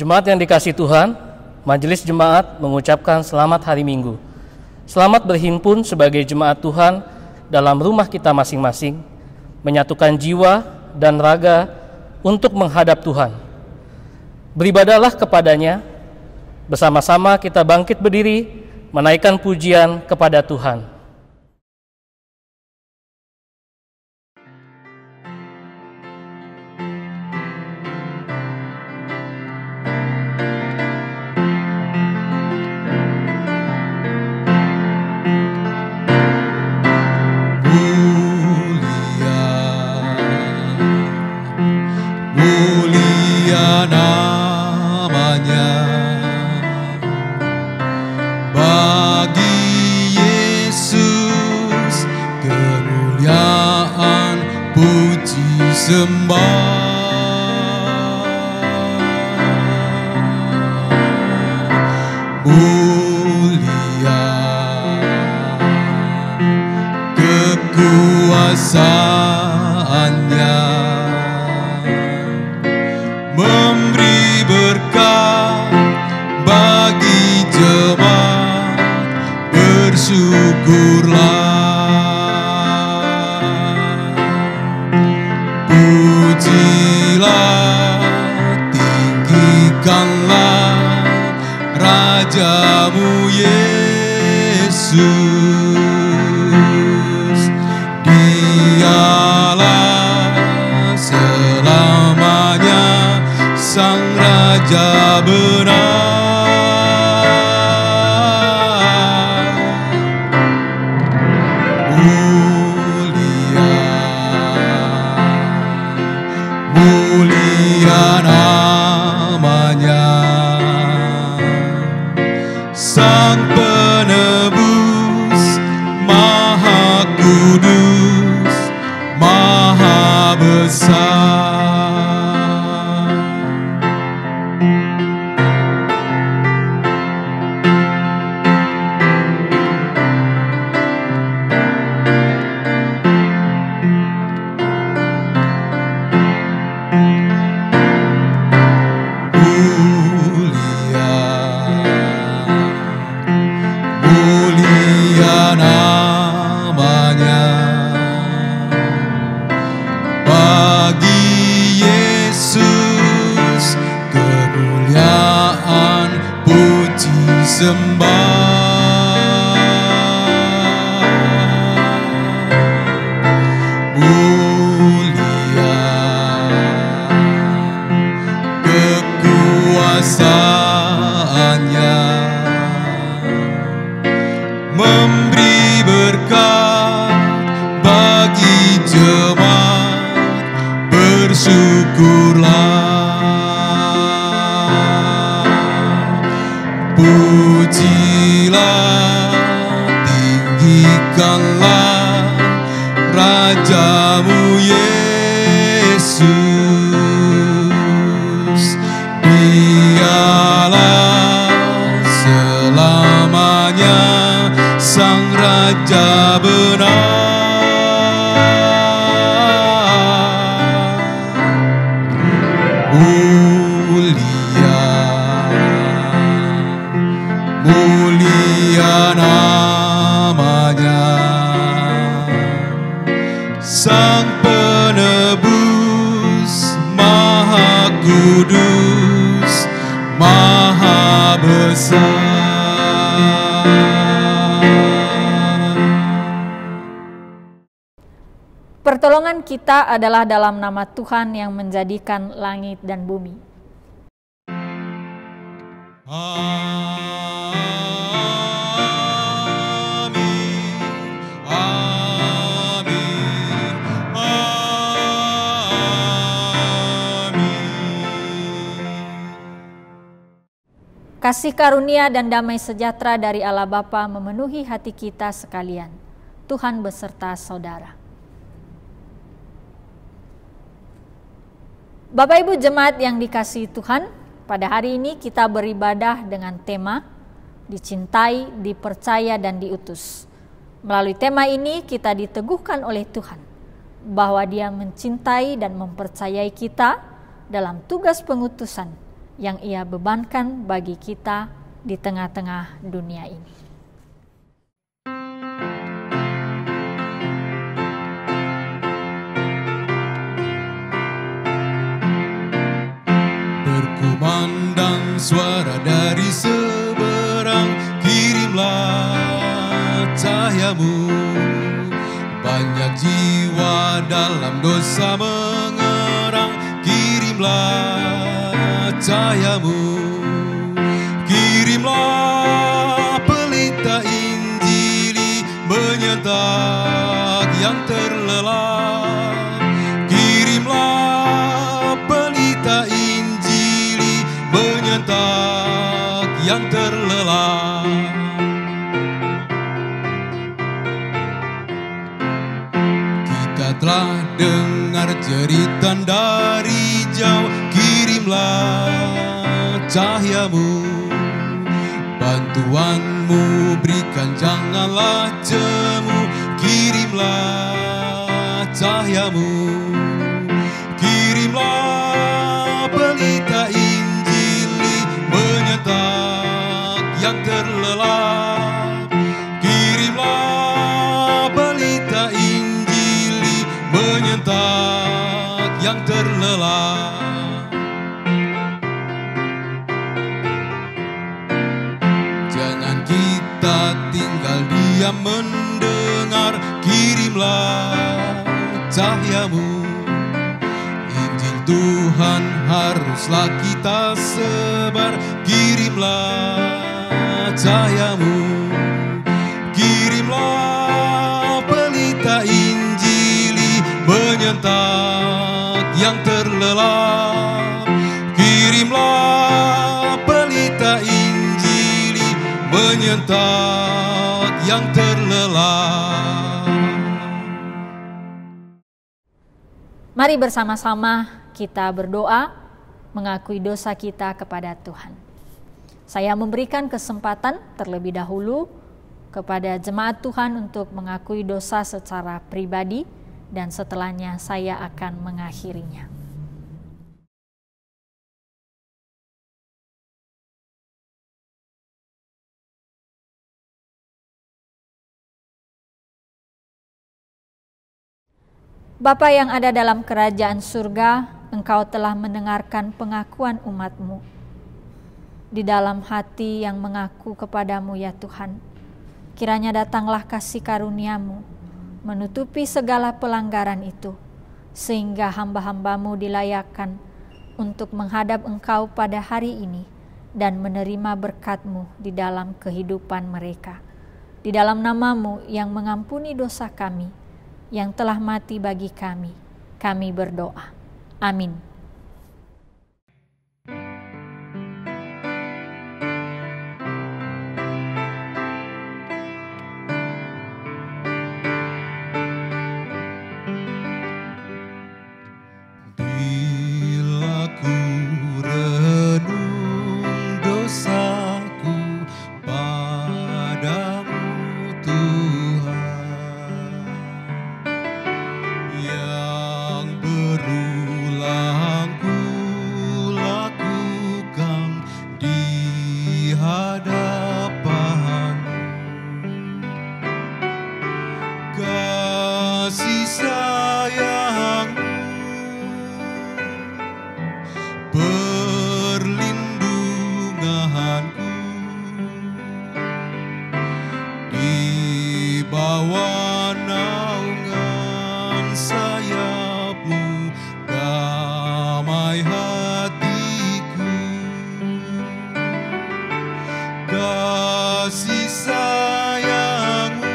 Jemaat yang dikasihi Tuhan, Majelis Jemaat mengucapkan selamat hari Minggu. Selamat berhimpun sebagai jemaat Tuhan dalam rumah kita masing-masing, menyatukan jiwa dan raga untuk menghadap Tuhan. Beribadahlah kepadanya, bersama-sama kita bangkit berdiri, menaikkan pujian kepada Tuhan. Mulia namanya, bagi Yesus kemuliaan puji sembah. Mulia kekuasaannya, memberi berkat bagi jemaat, bersyukurlah. Pujilah, tinggikanlah Rajamu Yesus. Dialah selamanya Sang Raja benar. Mulia namanya, Sang Penebus, Maha Kudus, Maha Besar. Mulia namanya, bagi Yesus kemuliaan puji sembah. Mulia kekuasaannya, memberi berkat bagi jemaat, bersyukurlah. Pujilah, tinggikanlah Rajamu Yesus. Dialah selamanya Sang Raja benar. Mulia namanya, Sang Penebus, Maha Kudus, Maha Besar. Pertolongan kita adalah dalam nama Tuhan yang menjadikan langit dan bumi. Amin, amin, amin. Kasih karunia dan damai sejahtera dari Allah Bapa memenuhi hati kita sekalian. Tuhan beserta saudara. Bapak Ibu jemaat yang dikasihi Tuhan, pada hari ini kita beribadah dengan tema dicintai, dipercaya, dan diutus. Melalui tema ini kita diteguhkan oleh Tuhan bahwa Dia mencintai dan mempercayai kita dalam tugas pengutusan yang Ia bebankan bagi kita di tengah-tengah dunia ini. Berkumandang suara dari seberang, kirimlah cahayamu. Banyak jiwa dalam dosa mengerang, kirimlah cahayamu. Kirimlah pelita Injili menyentak yang terlelap. Kirimlah pelita Injili menyentak yang terlelap. Kita telah dengar jeritan dari jauh, kirimlah cahayamu. Bantuanmu berikan, janganlah jemu, kirimlah cahayamu. Kirimlah pelita Injili menyentak yang terlelap. Kirimlah pelita Injili menyentak yang terlelap. Jangan kita tinggal diam mendengar, kirimlah cahayamu. Injil Tuhan haruslah kita sebar, kirimlah cahayamu. Kirimlah pelita Injili menyentak yang terlelap. Kirimlah pelita Injili menyentak yang terlelap. Mari bersama-sama kita berdoa mengakui dosa kita kepada Tuhan. Saya memberikan kesempatan terlebih dahulu kepada jemaat Tuhan untuk mengakui dosa secara pribadi, dan setelahnya saya akan mengakhirinya. Bapa yang ada dalam kerajaan surga, Engkau telah mendengarkan pengakuan umat-Mu. Di dalam hati yang mengaku kepadamu ya Tuhan, kiranya datanglah kasih karunia-Mu, menutupi segala pelanggaran itu, sehingga hamba-hamba-Mu dilayakkan untuk menghadap Engkau pada hari ini dan menerima berkat-Mu di dalam kehidupan mereka. Di dalam nama-Mu yang mengampuni dosa kami, yang telah mati bagi kami berdoa. Amin. Bila ku renung dosaku padamu Tuhan, yang berulang ku lakukan di hadapan-Mu. Kasih sayang-Mu, perlindunganku, di bawah naungan sayap-Mu damai hatiku. Kasih sayang-Mu,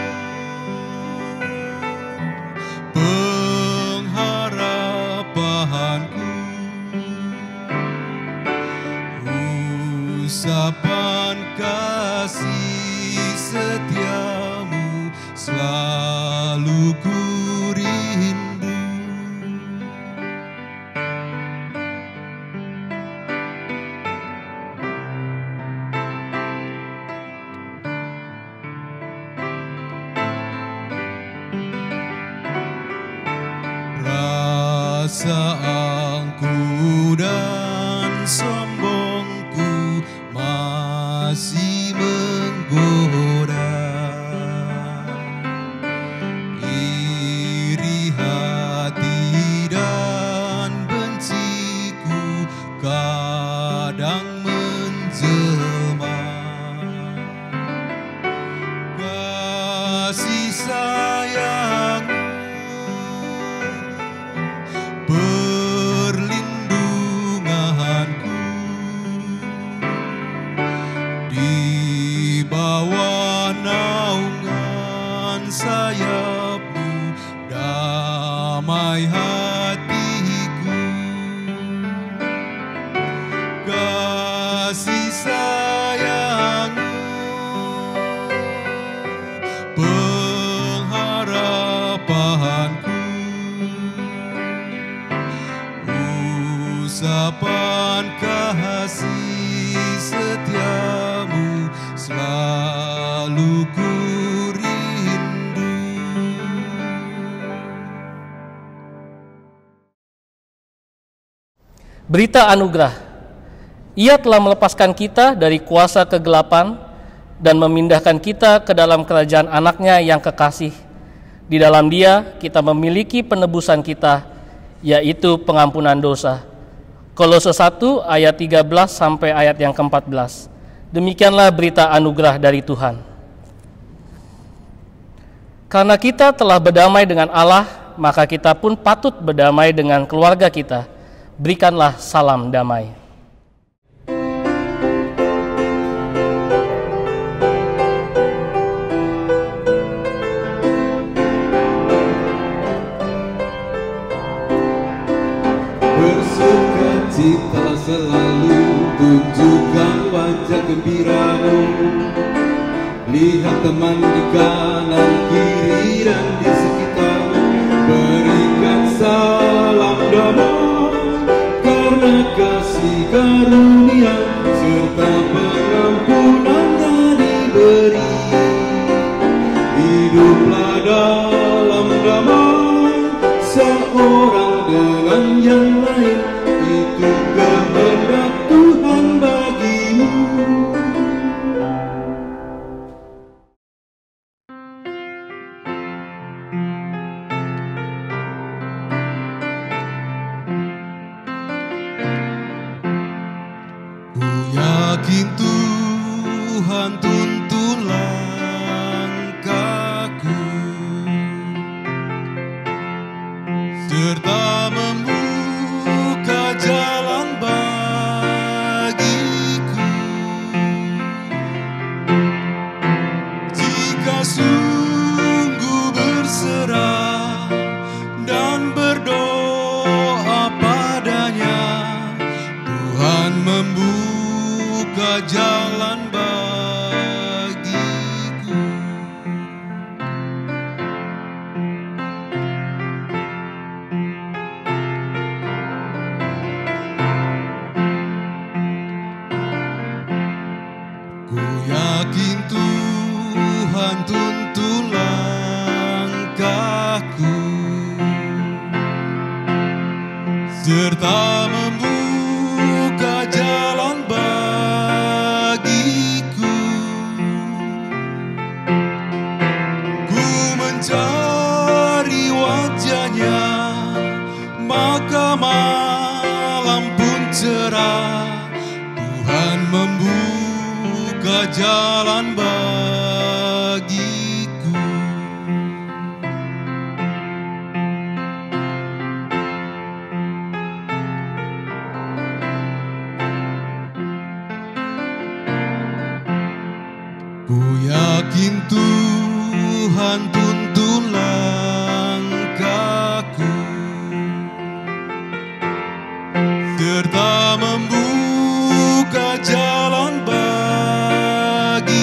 pengharapanku, usapan kasih setia-Mu selalu ku rindu. Rasa angkuh dan sombong perlindunganku. Di bawah naungan sayap-Mu damai hatiku. Kasih sayang-Mu pengharapanku. Usapan kasih setia-Mu selalu ku rindu. Berita anugerah. Ia telah melepaskan kita dari kuasa kegelapan dan memindahkan kita ke dalam kerajaan Anak-Nya yang kekasih. Di dalam Dia kita memiliki penebusan kita, yaitu pengampunan dosa. Kolose 1 ayat 13 sampai ayat yang ke-14. Demikianlah berita anugerah dari Tuhan. Karena kita telah berdamai dengan Allah, maka kita pun patut berdamai dengan keluarga kita. Berikanlah salam damai. Bersukacitalah selalu, tunjukkan wajah gembira-Mu. Lihat teman di kanan kiri dan di sekitar-Mu. Berikan salam damai, karena kasih karunia serta pengampunan-Nya diberi. Hiduplah dalam damai, seorang dengan yang lain. Itu kehendak Tuhan bagimu. Ku yakin Tuhan tuntun langkahku, serta membuka jalan bagiku. Jika sungguh berserah dan berdoa padanya, Tuhan membuka jalan bagiku. Ku yakin Tuhan tuntun langkahku, serta membuka jalan bagiku. Ku mencari wajah-Nya, maka malam pun cerah. Tuhan membuka jalan bagiku. Ku yakin Tuhan tuntun langkahku, serta membuka jalan bagiku.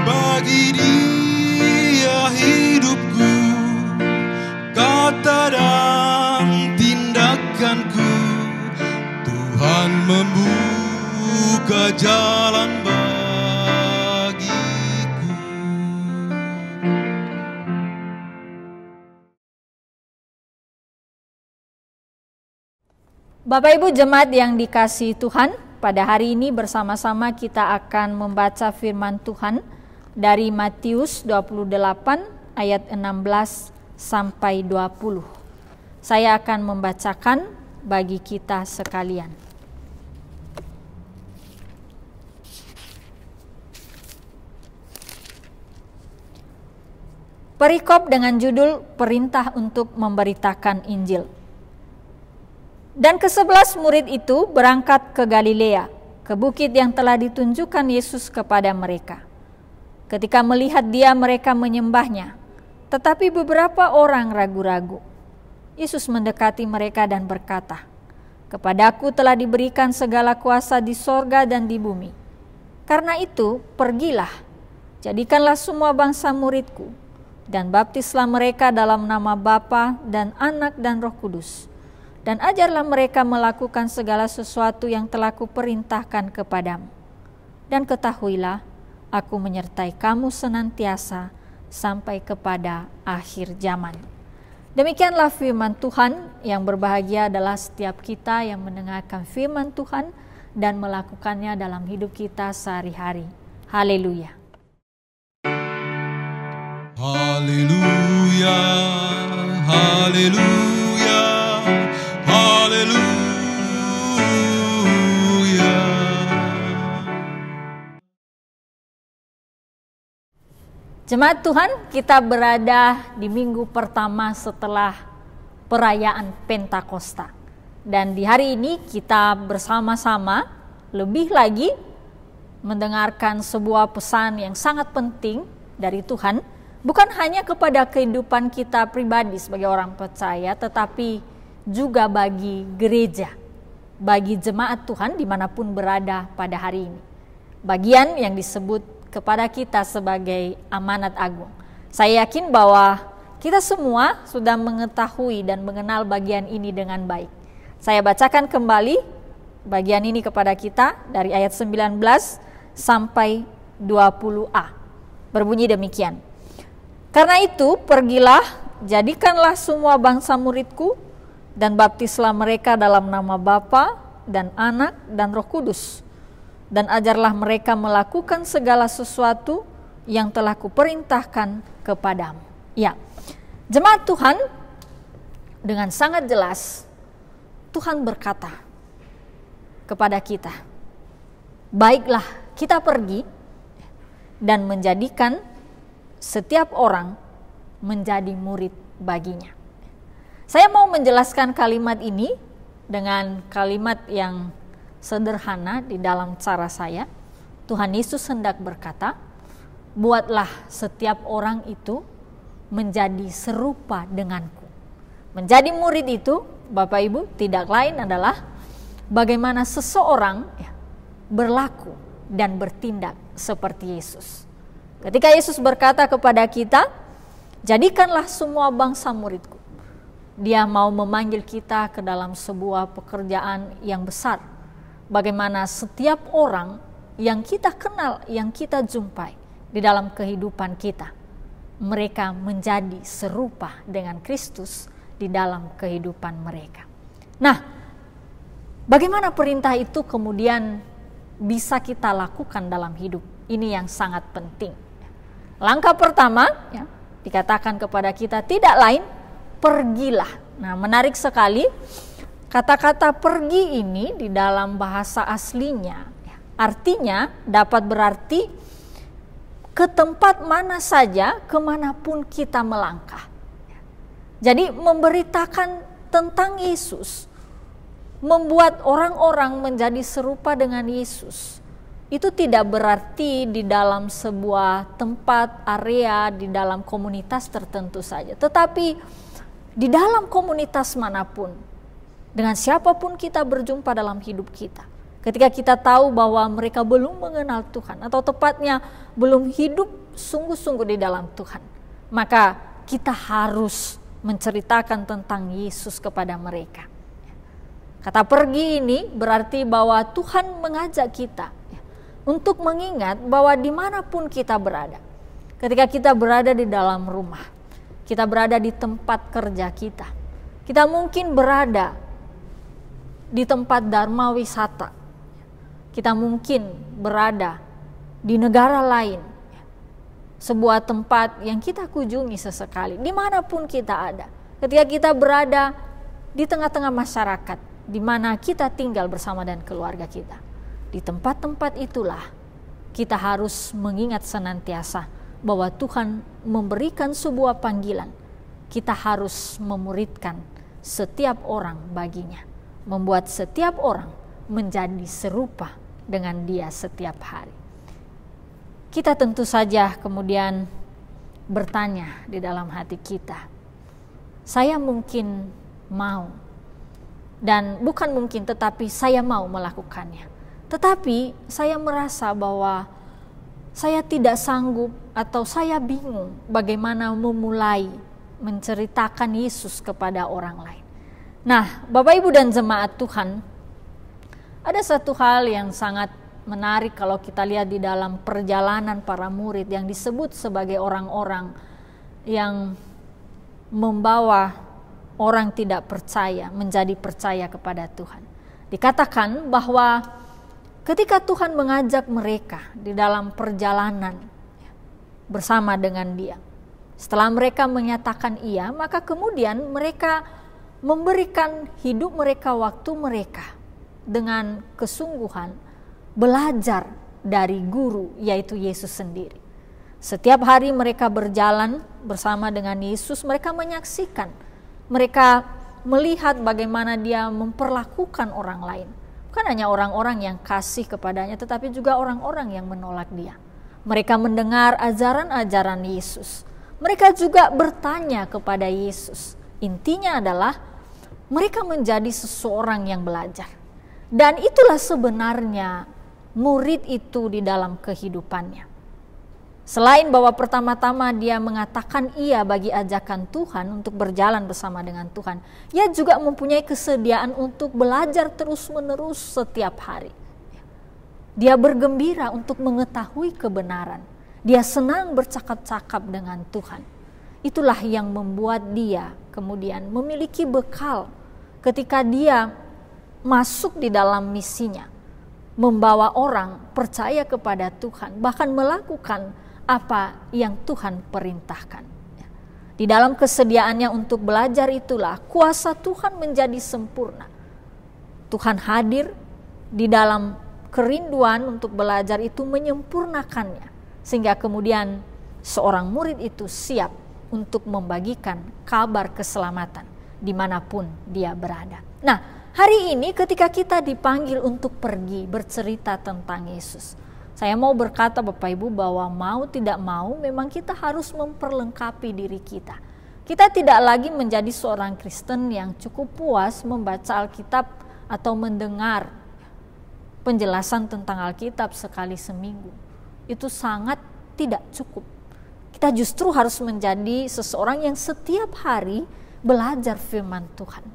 Bagi Dia hidupku, kata dan tindakanku. Tuhan membuka jalan bagiku. Bapak Ibu jemaat yang dikasihi Tuhan, pada hari ini bersama-sama kita akan membaca firman Tuhan dari Matius 28 ayat 16 sampai 20. Saya akan membacakan bagi kita sekalian. Perikop dengan judul Perintah untuk Memberitakan Injil. Dan ke-11 murid itu berangkat ke Galilea, ke bukit yang telah ditunjukkan Yesus kepada mereka. Ketika melihat dia, mereka menyembahnya, tetapi beberapa orang ragu-ragu. Yesus mendekati mereka dan berkata, "Kepadaku telah diberikan segala kuasa di sorga dan di bumi. Karena itu, pergilah, jadikanlah semua bangsa muridku, dan baptislah mereka dalam nama Bapa dan Anak dan Roh Kudus. Dan ajarlah mereka melakukan segala sesuatu yang telah kuperintahkan kepadamu. Dan ketahuilah, aku menyertai kamu senantiasa sampai kepada akhir zaman." Demikianlah firman Tuhan. Yang berbahagia adalah setiap kita yang mendengarkan firman Tuhan dan melakukannya dalam hidup kita sehari-hari. Haleluya. Haleluya, haleluya, haleluya. Jemaat Tuhan, kita berada di minggu pertama setelah perayaan Pentakosta. Dan di hari ini kita bersama-sama lebih lagi mendengarkan sebuah pesan yang sangat penting dari Tuhan. Bukan hanya kepada kehidupan kita pribadi sebagai orang percaya, tetapi juga bagi gereja, bagi jemaat Tuhan dimanapun berada pada hari ini. Bagian yang disebut kepada kita sebagai amanat agung. Saya yakin bahwa kita semua sudah mengetahui dan mengenal bagian ini dengan baik. Saya bacakan kembali bagian ini kepada kita dari ayat 19 sampai 20a. Berbunyi demikian. "Karena itu, pergilah, jadikanlah semua bangsa muridku, dan baptislah mereka dalam nama Bapa dan Anak dan Roh Kudus. Dan ajarlah mereka melakukan segala sesuatu yang telah kuperintahkan kepadamu." Ya, jemaat Tuhan, dengan sangat jelas Tuhan berkata kepada kita, baiklah kita pergi dan menjadikan setiap orang menjadi murid baginya. Saya mau menjelaskan kalimat ini dengan kalimat yang sederhana di dalam cara saya. Tuhan Yesus hendak berkata, buatlah setiap orang itu menjadi serupa denganku. Menjadi murid itu, Bapak Ibu, tidak lain adalah bagaimana seseorang berlaku dan bertindak seperti Yesus. Ketika Yesus berkata kepada kita, jadikanlah semua bangsa muridku. Dia mau memanggil kita ke dalam sebuah pekerjaan yang besar. Bagaimana setiap orang yang kita kenal, yang kita jumpai di dalam kehidupan kita, mereka menjadi serupa dengan Kristus di dalam kehidupan mereka. Nah, bagaimana perintah itu kemudian bisa kita lakukan dalam hidup? Ini yang sangat penting. Langkah pertama dikatakan kepada kita tidak lain, pergilah. Nah, menarik sekali. Kata-kata pergi ini di dalam bahasa aslinya artinya dapat berarti ke tempat mana saja, kemanapun kita melangkah. Jadi memberitakan tentang Yesus, membuat orang-orang menjadi serupa dengan Yesus, itu tidak berarti di dalam sebuah tempat, area, di dalam komunitas tertentu saja. Tetapi di dalam komunitas manapun, dengan siapapun kita berjumpa dalam hidup kita, ketika kita tahu bahwa mereka belum mengenal Tuhan, atau tepatnya belum hidup sungguh-sungguh di dalam Tuhan, maka kita harus menceritakan tentang Yesus kepada mereka. Kata pergi ini berarti bahwa Tuhan mengajak kita untuk mengingat bahwa dimanapun kita berada, ketika kita berada di dalam rumah, kita berada di tempat kerja kita, kita mungkin berada di tempat dharma wisata, kita mungkin berada di negara lain, sebuah tempat yang kita kunjungi sesekali, dimanapun kita ada. Ketika kita berada di tengah-tengah masyarakat, di mana kita tinggal bersama dan keluarga kita, di tempat-tempat itulah kita harus mengingat senantiasa bahwa Tuhan memberikan sebuah panggilan. Kita harus memuridkan setiap orang baginya, membuat setiap orang menjadi serupa dengan Dia setiap hari. Kita tentu saja kemudian bertanya di dalam hati kita, saya mungkin mau, dan bukan mungkin tetapi saya mau melakukannya. Tetapi saya merasa bahwa saya tidak sanggup atau saya bingung bagaimana memulai menceritakan Yesus kepada orang lain. Nah, Bapak Ibu dan jemaat Tuhan, ada satu hal yang sangat menarik kalau kita lihat di dalam perjalanan para murid yang disebut sebagai orang-orang yang membawa orang tidak percaya menjadi percaya kepada Tuhan. Dikatakan bahwa ketika Tuhan mengajak mereka di dalam perjalanan bersama dengan Dia, setelah mereka menyatakan iya, maka kemudian mereka memberikan hidup mereka, waktu mereka dengan kesungguhan belajar dari guru, yaitu Yesus sendiri. Setiap hari mereka berjalan bersama dengan Yesus, mereka menyaksikan, mereka melihat bagaimana Dia memperlakukan orang lain. Bukan hanya orang-orang yang kasih kepadanya, tetapi juga orang-orang yang menolak Dia. Mereka mendengar ajaran-ajaran Yesus. Mereka juga bertanya kepada Yesus. Intinya adalah mereka menjadi seseorang yang belajar. Dan itulah sebenarnya murid itu di dalam kehidupannya. Selain bahwa pertama-tama dia mengatakan iya bagi ajakan Tuhan untuk berjalan bersama dengan Tuhan, ia juga mempunyai kesediaan untuk belajar terus-menerus setiap hari. Dia bergembira untuk mengetahui kebenaran. Dia senang bercakap-cakap dengan Tuhan. Itulah yang membuat dia kemudian memiliki bekal ketika dia masuk di dalam misinya, membawa orang percaya kepada Tuhan, bahkan melakukan apa yang Tuhan perintahkan. Di dalam kesediaannya untuk belajar itulah kuasa Tuhan menjadi sempurna. Tuhan hadir di dalam kerinduan untuk belajar itu, menyempurnakannya, sehingga kemudian seorang murid itu siap untuk membagikan kabar keselamatan dimanapun dia berada. Nah, hari ini ketika kita dipanggil untuk pergi bercerita tentang Yesus, saya mau berkata Bapak Ibu bahwa mau tidak mau memang kita harus memperlengkapi diri kita. Kita tidak lagi menjadi seorang Kristen yang cukup puas membaca Alkitab atau mendengar penjelasan tentang Alkitab sekali seminggu. Itu sangat tidak cukup. Kita justru harus menjadi seseorang yang setiap hari belajar firman Tuhan.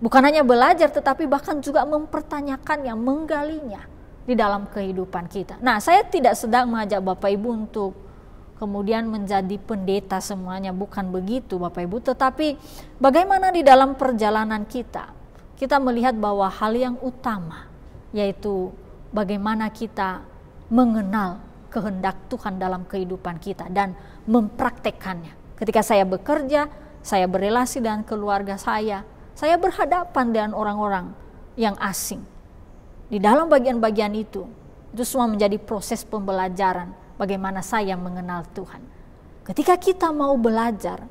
Bukan hanya belajar, tetapi bahkan juga mempertanyakannya, menggalinya di dalam kehidupan kita. Nah, saya tidak sedang mengajak Bapak Ibu untuk kemudian menjadi pendeta semuanya, bukan begitu Bapak Ibu. Tetapi bagaimana di dalam perjalanan kita melihat bahwa hal yang utama, yaitu bagaimana kita mengenal kehendak Tuhan dalam kehidupan kita dan mempraktekkannya. Ketika saya bekerja, saya berelasi dengan keluarga saya berhadapan dengan orang-orang yang asing. Di dalam bagian-bagian itu semua menjadi proses pembelajaran bagaimana saya mengenal Tuhan. Ketika kita mau belajar,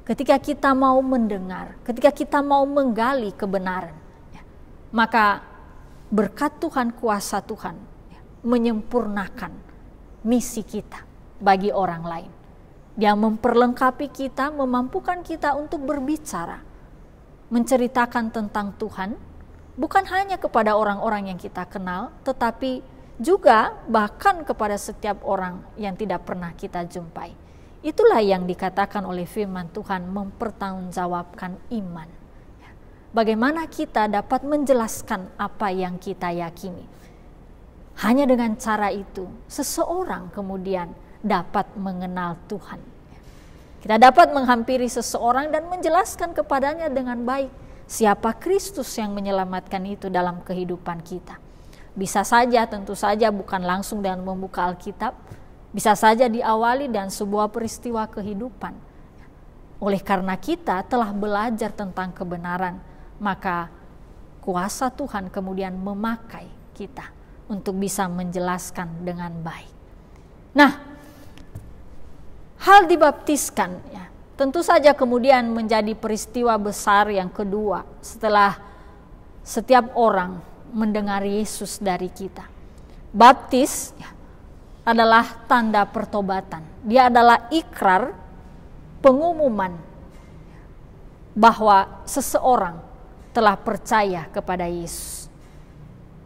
ketika kita mau mendengar, ketika kita mau menggali kebenaran, maka berkat Tuhan, kuasa Tuhan menyempurnakan misi kita bagi orang lain. Dia memperlengkapi kita, memampukan kita untuk berbicara, menceritakan tentang Tuhan, bukan hanya kepada orang-orang yang kita kenal, tetapi juga bahkan kepada setiap orang yang tidak pernah kita jumpai. Itulah yang dikatakan oleh firman Tuhan, mempertanggungjawabkan iman. Bagaimana kita dapat menjelaskan apa yang kita yakini. Hanya dengan cara itu, seseorang kemudian dapat mengenal Tuhan. Kita dapat menghampiri seseorang dan menjelaskan kepadanya dengan baik siapa Kristus yang menyelamatkan itu dalam kehidupan kita. Bisa saja, tentu saja bukan langsung dengan membuka Alkitab, bisa saja diawali dengan sebuah peristiwa kehidupan. Oleh karena kita telah belajar tentang kebenaran, maka kuasa Tuhan kemudian memakai kita untuk bisa menjelaskan dengan baik. Nah, hal dibaptiskan ya, tentu saja kemudian menjadi peristiwa besar yang kedua setelah setiap orang mendengar Yesus dari kita. Baptis ya, adalah tanda pertobatan. Dia adalah ikrar, pengumuman bahwa seseorang telah percaya kepada Yesus.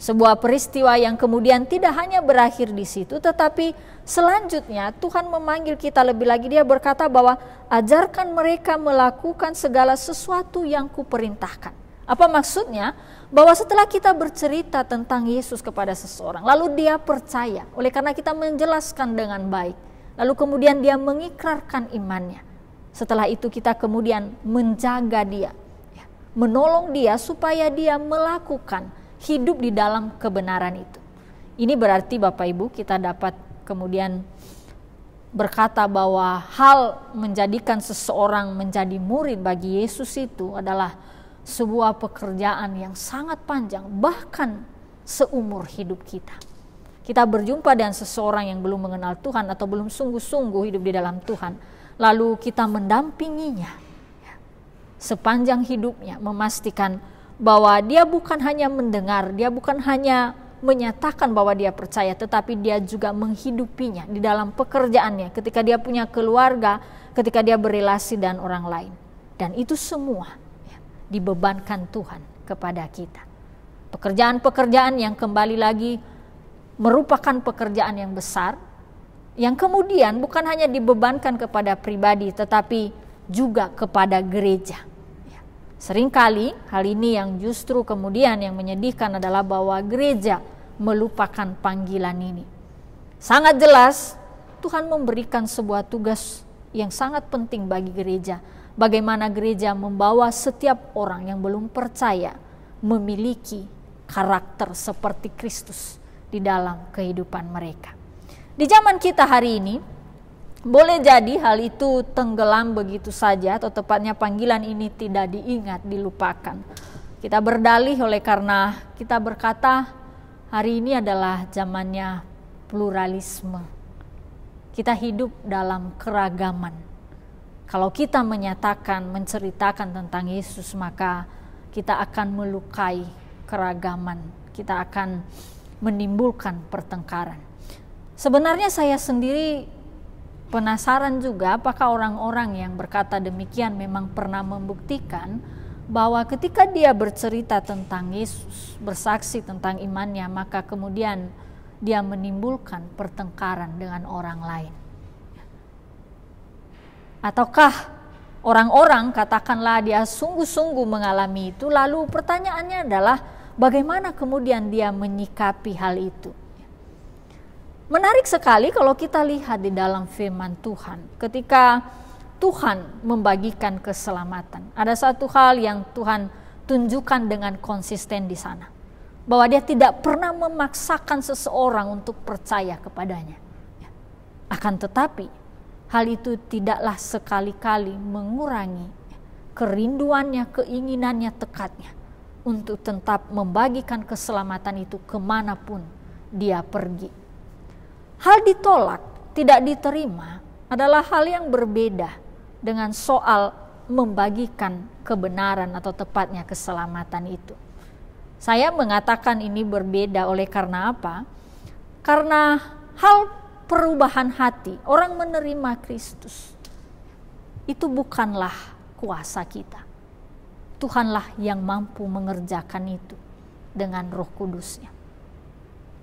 Sebuah peristiwa yang kemudian tidak hanya berakhir di situ, tetapi selanjutnya Tuhan memanggil kita lebih lagi. Dia berkata bahwa ajarkan mereka melakukan segala sesuatu yang kuperintahkan. Apa maksudnya? Bahwa setelah kita bercerita tentang Yesus kepada seseorang, lalu dia percaya, oleh karena kita menjelaskan dengan baik, lalu kemudian dia mengikrarkan imannya. Setelah itu kita kemudian menjaga dia, menolong dia supaya dia melakukan hidup di dalam kebenaran itu. Ini berarti Bapak Ibu kita dapat kemudian berkata bahwa hal menjadikan seseorang menjadi murid bagi Yesus itu adalah sebuah pekerjaan yang sangat panjang, bahkan seumur hidup kita. Kita berjumpa dengan seseorang yang belum mengenal Tuhan atau belum sungguh-sungguh hidup di dalam Tuhan, lalu kita mendampinginya sepanjang hidupnya, memastikan bahwa dia bukan hanya mendengar, dia bukan hanya menyatakan bahwa dia percaya, tetapi dia juga menghidupinya di dalam pekerjaannya, ketika dia punya keluarga, ketika dia berelasi dengan orang lain. Dan itu semua dibebankan Tuhan kepada kita. Pekerjaan-pekerjaan yang kembali lagi merupakan pekerjaan yang besar, yang kemudian bukan hanya dibebankan kepada pribadi, tetapi juga kepada gereja. Seringkali hal ini yang justru kemudian yang menyedihkan adalah bahwa gereja melupakan panggilan ini. Sangat jelas Tuhan memberikan sebuah tugas yang sangat penting bagi gereja. Bagaimana gereja membawa setiap orang yang belum percaya memiliki karakter seperti Kristus di dalam kehidupan mereka. Di zaman kita hari ini, boleh jadi hal itu tenggelam begitu saja, atau tepatnya panggilan ini tidak diingat, dilupakan. Kita berdalih oleh karena kita berkata hari ini adalah zamannya pluralisme. Kita hidup dalam keragaman. Kalau kita menyatakan, menceritakan tentang Yesus, maka kita akan melukai keragaman. Kita akan menimbulkan pertengkaran. Sebenarnya saya sendiri penasaran juga apakah orang-orang yang berkata demikian memang pernah membuktikan bahwa ketika dia bercerita tentang Yesus, bersaksi tentang imannya, maka kemudian dia menimbulkan pertengkaran dengan orang lain. Ataukah orang-orang katakanlah dia sungguh-sungguh mengalami itu, lalu pertanyaannya adalah bagaimana kemudian dia menyikapi hal itu. Menarik sekali kalau kita lihat di dalam firman Tuhan, ketika Tuhan membagikan keselamatan, ada satu hal yang Tuhan tunjukkan dengan konsisten di sana, bahwa dia tidak pernah memaksakan seseorang untuk percaya kepadanya. Akan tetapi hal itu tidaklah sekali-kali mengurangi kerinduannya, keinginannya, tekadnya untuk tetap membagikan keselamatan itu kemanapun dia pergi. Hal ditolak, tidak diterima adalah hal yang berbeda dengan soal membagikan kebenaran atau tepatnya keselamatan itu. Saya mengatakan ini berbeda oleh karena apa? Karena hal perubahan hati, orang menerima Kristus, itu bukanlah kuasa kita. Tuhanlah yang mampu mengerjakan itu dengan Roh Kudus-Nya.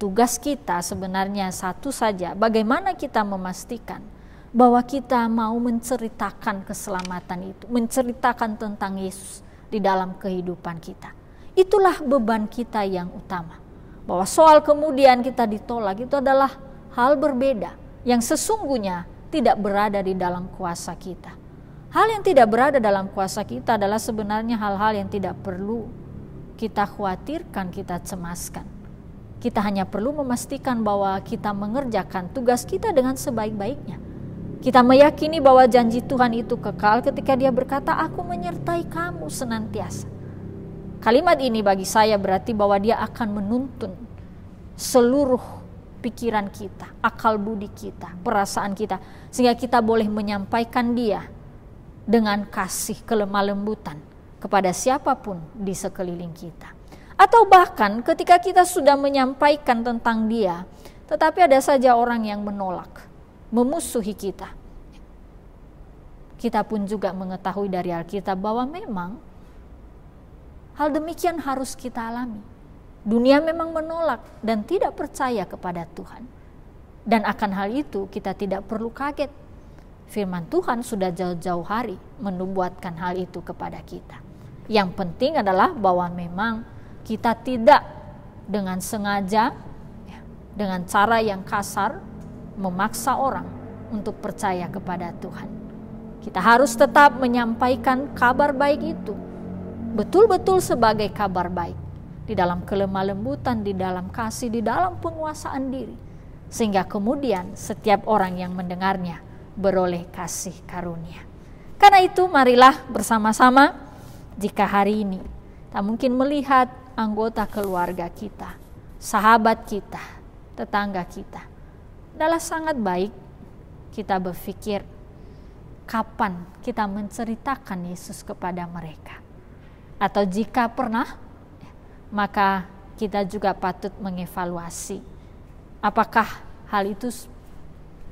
Tugas kita sebenarnya satu saja, bagaimana kita memastikan bahwa kita mau menceritakan keselamatan itu, menceritakan tentang Yesus di dalam kehidupan kita. Itulah beban kita yang utama. Bahwa soal kemudian kita ditolak itu adalah hal berbeda yang sesungguhnya tidak berada di dalam kuasa kita. Hal yang tidak berada dalam kuasa kita adalah sebenarnya hal-hal yang tidak perlu kita khawatirkan, kita cemaskan. Kita hanya perlu memastikan bahwa kita mengerjakan tugas kita dengan sebaik-baiknya. Kita meyakini bahwa janji Tuhan itu kekal ketika Dia berkata, "Aku menyertai kamu senantiasa." Kalimat ini bagi saya berarti bahwa Dia akan menuntun seluruh pikiran kita, akal budi kita, perasaan kita, sehingga kita boleh menyampaikan Dia dengan kasih kelemah lembutan kepada siapapun di sekeliling kita. Atau bahkan ketika kita sudah menyampaikan tentang Dia, tetapi ada saja orang yang menolak, memusuhi kita. Kita pun juga mengetahui dari Alkitab bahwa memang hal demikian harus kita alami. Dunia memang menolak dan tidak percaya kepada Tuhan. Dan akan hal itu kita tidak perlu kaget. Firman Tuhan sudah jauh-jauh hari menubuatkan hal itu kepada kita. Yang penting adalah bahwa memang kita tidak dengan sengaja, dengan cara yang kasar, memaksa orang untuk percaya kepada Tuhan. Kita harus tetap menyampaikan kabar baik itu, betul-betul sebagai kabar baik, di dalam kelemah lembutan, di dalam kasih, di dalam penguasaan diri, sehingga kemudian setiap orang yang mendengarnya beroleh kasih karunia. Karena itu marilah bersama-sama, jika hari ini tak mungkin melihat anggota keluarga kita, sahabat kita, tetangga kita, adalah sangat baik kita berpikir kapan kita menceritakan Yesus kepada mereka. Atau jika pernah, maka kita juga patut mengevaluasi apakah hal itu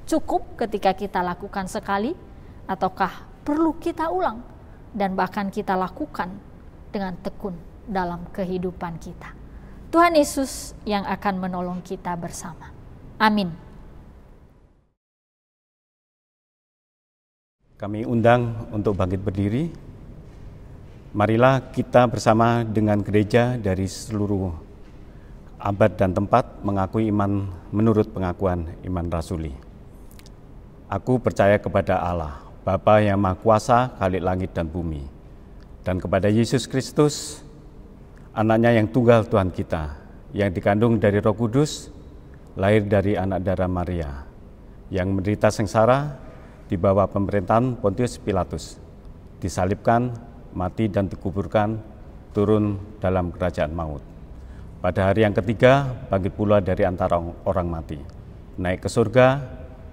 cukup ketika kita lakukan sekali, ataukah perlu kita ulang dan bahkan kita lakukan dengan tekun dalam kehidupan kita. Tuhan Yesus yang akan menolong kita bersama. Amin. Kami undang untuk bangkit berdiri. Marilah kita bersama dengan gereja dari seluruh abad dan tempat mengakui iman menurut pengakuan iman rasuli. Aku percaya kepada Allah, Bapa yang Maha Kuasa, Khalik langit dan bumi, dan kepada Yesus Kristus, Anaknya yang tunggal Tuhan kita, yang dikandung dari Roh Kudus, lahir dari anak darah Maria, yang menderita sengsara di bawah pemerintahan Pontius Pilatus, disalibkan, mati dan dikuburkan, turun dalam kerajaan maut. Pada hari yang ketiga, bangkit pula dari antara orang mati, naik ke surga,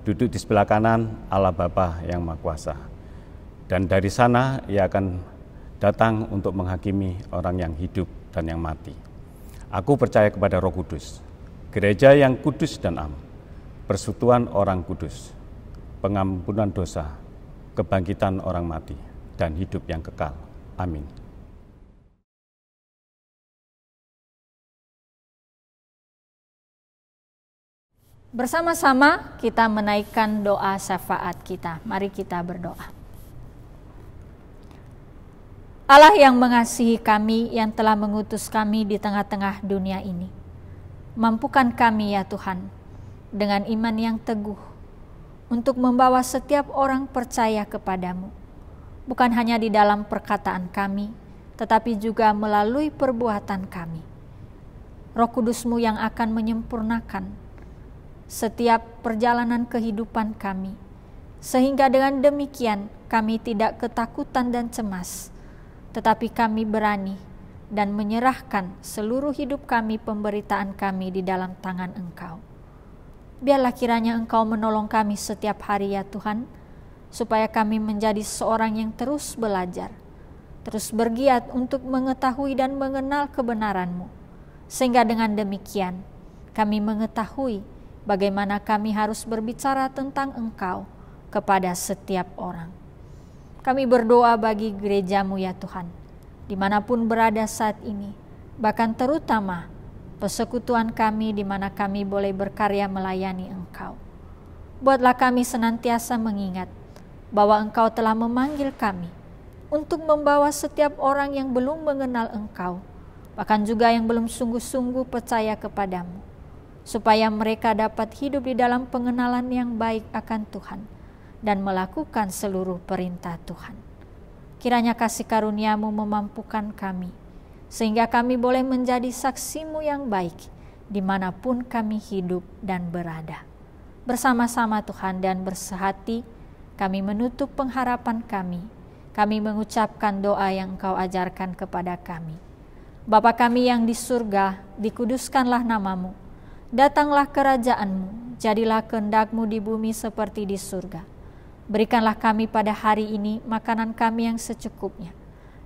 duduk di sebelah kanan Allah Bapa yang Maha Kuasa. Dan dari sana Ia akan datang untuk menghakimi orang yang hidup dan yang mati. Aku percaya kepada Roh Kudus, gereja yang kudus dan am, persekutuan orang kudus, pengampunan dosa, kebangkitan orang mati, dan hidup yang kekal. Amin. Bersama-sama kita menaikkan doa syafaat kita. Mari kita berdoa. Allah yang mengasihi kami, yang telah mengutus kami di tengah-tengah dunia ini, mampukan kami ya Tuhan, dengan iman yang teguh, untuk membawa setiap orang percaya kepadamu, bukan hanya di dalam perkataan kami, tetapi juga melalui perbuatan kami. Roh Kudus-Mu yang akan menyempurnakan setiap perjalanan kehidupan kami, sehingga dengan demikian kami tidak ketakutan dan cemas, tetapi kami berani dan menyerahkan seluruh hidup kami, pemberitaan kami di dalam tangan Engkau. Biarlah kiranya Engkau menolong kami setiap hari ya Tuhan, supaya kami menjadi seorang yang terus belajar, terus bergiat untuk mengetahui dan mengenal kebenaran-Mu, sehingga dengan demikian kami mengetahui bagaimana kami harus berbicara tentang Engkau kepada setiap orang. Kami berdoa bagi gereja-Mu ya Tuhan, dimanapun berada saat ini, bahkan terutama persekutuan kami di mana kami boleh berkarya melayani Engkau. Buatlah kami senantiasa mengingat bahwa Engkau telah memanggil kami untuk membawa setiap orang yang belum mengenal Engkau, bahkan juga yang belum sungguh-sungguh percaya kepadamu, supaya mereka dapat hidup di dalam pengenalan yang baik akan Tuhan dan melakukan seluruh perintah Tuhan. Kiranya kasih karunia-Mu memampukan kami, sehingga kami boleh menjadi saksi-Mu yang baik dimanapun kami hidup dan berada. Bersama-sama Tuhan dan bersehati, kami menutup pengharapan kami. Kami mengucapkan doa yang Engkau ajarkan kepada kami. Bapa kami yang di surga, dikuduskanlah nama-Mu. Datanglah kerajaan-Mu, jadilah kehendak-Mu di bumi seperti di surga. Berikanlah kami pada hari ini makanan kami yang secukupnya.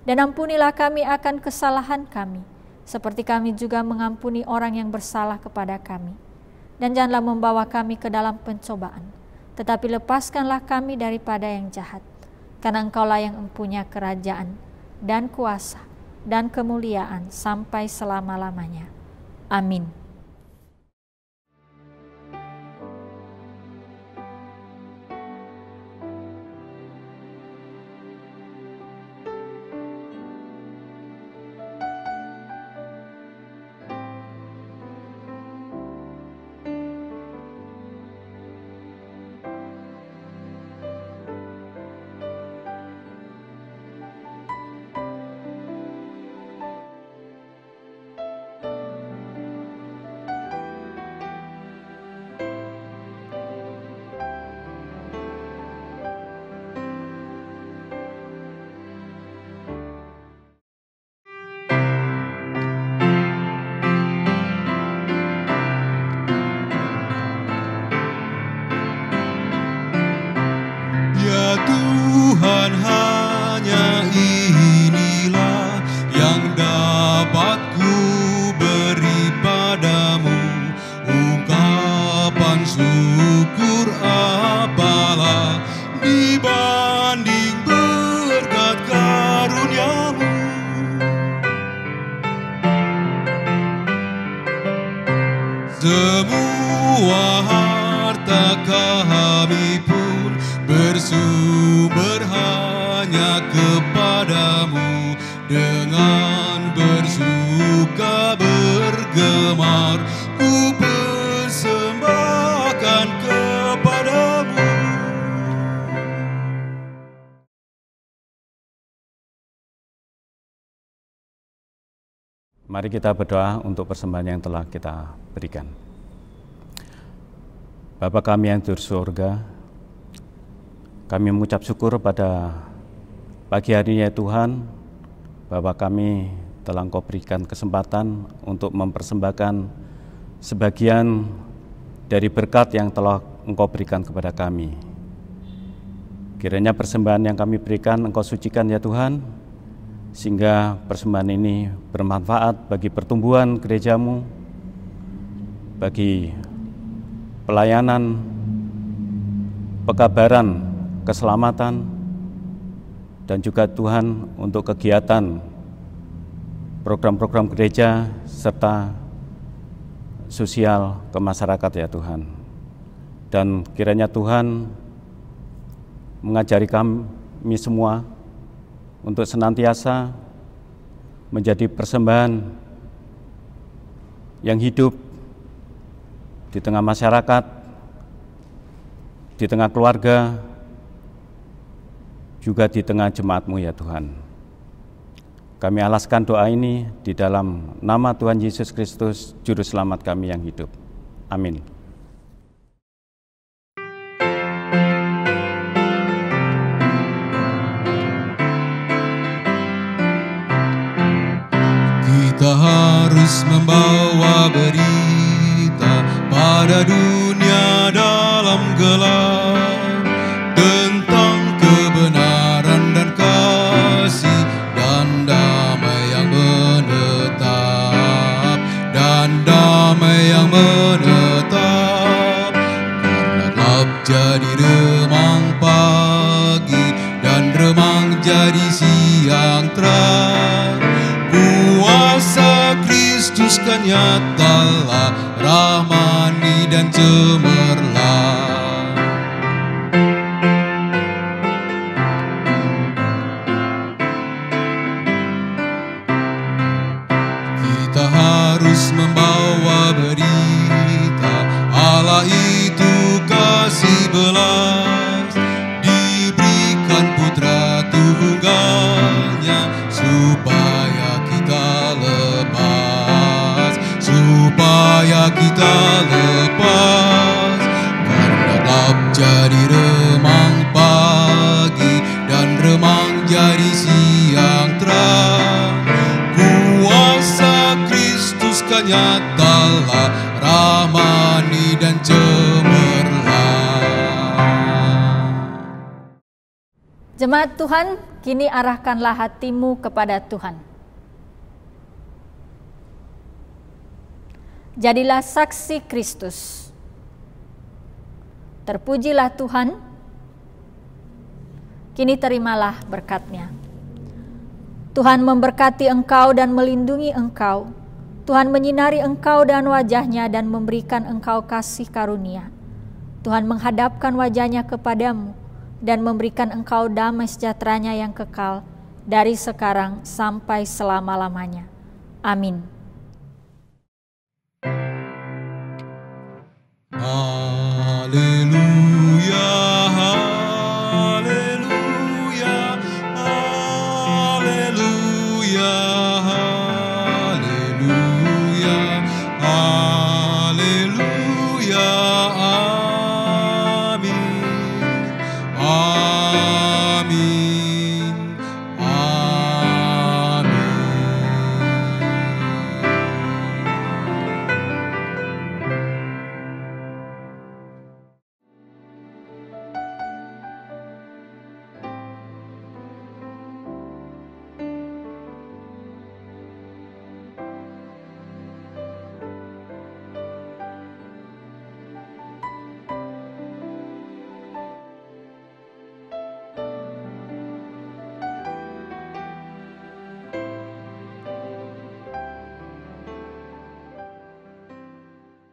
Dan ampunilah kami akan kesalahan kami, seperti kami juga mengampuni orang yang bersalah kepada kami. Dan janganlah membawa kami ke dalam pencobaan, tetapi lepaskanlah kami daripada yang jahat. Karena Engkaulah yang mempunyai kerajaan dan kuasa dan kemuliaan sampai selama-lamanya. Amin. Tuhan, hanya inilah yang dapat ku beri padamu. Ungkapan syukur apalah dibanding berkat karunia-Mu. Semua harta kami pun bersumber hanya kepadamu. Dengan bersuka bergemar ku persembahkan kepadamu. Mari kita berdoa untuk persembahan yang telah kita berikan. Bapa kami yang di surga, kami mengucap syukur pada pagi hari ini ya Tuhan, bahwa kami telah Engkau berikan kesempatan untuk mempersembahkan sebagian dari berkat yang telah Engkau berikan kepada kami. Kiranya persembahan yang kami berikan Engkau sucikan ya Tuhan, sehingga persembahan ini bermanfaat bagi pertumbuhan gereja-Mu, bagi pelayanan, pekabaran, keselamatan, dan juga Tuhan untuk kegiatan program-program gereja serta sosial ke masyarakat ya Tuhan. Dan kiranya Tuhan mengajari kami semua untuk senantiasa menjadi persembahan yang hidup di tengah masyarakat, di tengah keluarga, juga di tengah jemaat-Mu ya Tuhan. Kami alaskan doa ini di dalam nama Tuhan Yesus Kristus, Juru Selamat kami yang hidup. Amin. Kita harus membawa berita pada dunia dalam gelap tentang kebenaran dan kasih dan damai yang menetap, karena gelap jadi remang pagi dan remang jadi siang terang. Kuasa Kristus kan nyatalah, rahmani dan cemerlang. Kita harus membawa berita Allah itu kasih belas, diberikan putra tunggalnya supaya kita lepas, karena gelap jadi remang pagi dan remang jadi siang terang. Kuasa Kristus kan nyatalah, rahmat Jemaat Tuhan, kini arahkanlah hatimu kepada Tuhan. Jadilah saksi Kristus. Terpujilah Tuhan. Kini terimalah berkat-Nya. Tuhan memberkati engkau dan melindungi engkau. Tuhan menyinari engkau dan wajah-Nya dan memberikan engkau kasih karunia. Tuhan menghadapkan wajah-Nya kepadamu dan memberikan engkau damai sejahtera-Nya yang kekal dari sekarang sampai selama-lamanya. Amin. Haleluya.